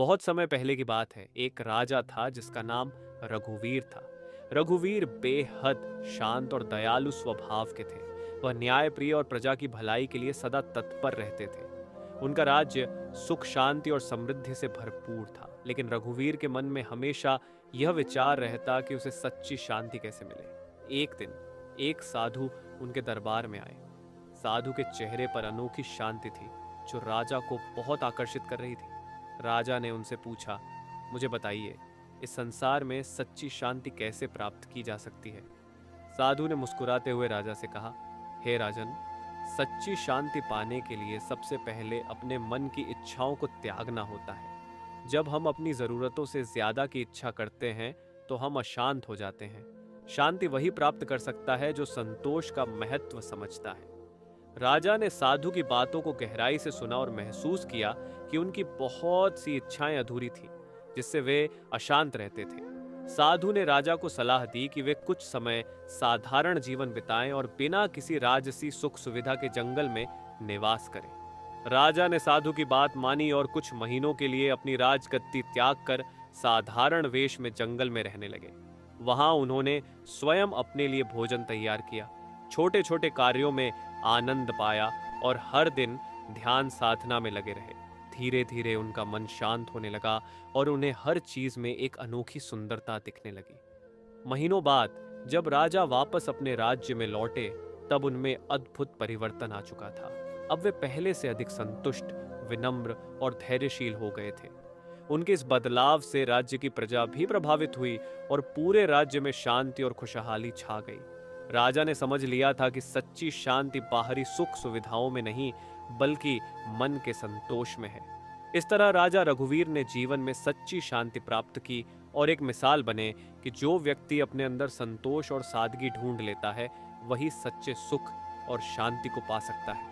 बहुत समय पहले की बात है। एक राजा था जिसका नाम रघुवीर था। रघुवीर बेहद शांत और दयालु स्वभाव के थे। वह न्यायप्रिय और प्रजा की भलाई के लिए सदा तत्पर रहते थे। उनका राज्य सुख शांति और समृद्धि से भरपूर था, लेकिन रघुवीर के मन में हमेशा यह विचार रहता कि उसे सच्ची शांति कैसे मिले। एक दिन एक साधु उनके दरबार में आए। साधु के चेहरे पर अनोखी शांति थी जो राजा को बहुत आकर्षित कर रही थी। राजा ने उनसे पूछा, मुझे बताइए, इस संसार में सच्ची शांति कैसे प्राप्त की जा सकती है? साधु ने मुस्कुराते हुए राजा से कहा, हे राजन, सच्ची शांति पाने के लिए सबसे पहले अपने मन की इच्छाओं को त्यागना होता है। जब हम अपनी जरूरतों से ज्यादा की इच्छा करते हैं तो हम अशांत हो जाते हैं। शांति वही प्राप्त कर सकता है जो संतोष का महत्व समझता है। राजा ने साधु की बातों को गहराई से सुना और महसूस किया कि उनकी बहुत सी इच्छाएं अधूरी थीं, जिससे वे अशांत रहते थे। साधु ने राजा को सलाह दी कि वे कुछ समय साधारण जीवन बिताएं और बिना किसी राजसी सुख सुविधा के जंगल में निवास करें। राजा ने साधु की बात मानी और कुछ महीनों के लिए अपनी राजगद्दी त्याग कर साधारण वेश में जंगल में रहने लगे। वहां उन्होंने स्वयं अपने लिए भोजन तैयार किया, छोटे छोटे कार्यों में आनंद पाया और हर दिन ध्यान साधना में लगे रहे। धीरे धीरे उनका मन शांत होने लगा और उन्हें हर चीज में एक अनोखी सुंदरता दिखने लगी। महीनों बाद जब राजा वापस अपने राज्य में लौटे, तब उनमें अद्भुत परिवर्तन आ चुका था। अब वे पहले से अधिक संतुष्ट, विनम्र और धैर्यशील हो गए थे। उनके इस बदलाव से राज्य की प्रजा भी प्रभावित हुई और पूरे राज्य में शांति और खुशहाली छा गई। राजा ने समझ लिया था कि सच्ची शांति बाहरी सुख सुविधाओं में नहीं, बल्कि मन के संतोष में है। इस तरह राजा रघुवीर ने जीवन में सच्ची शांति प्राप्त की और एक मिसाल बने कि जो व्यक्ति अपने अंदर संतोष और सादगी ढूंढ लेता है, वही सच्चे सुख और शांति को पा सकता है।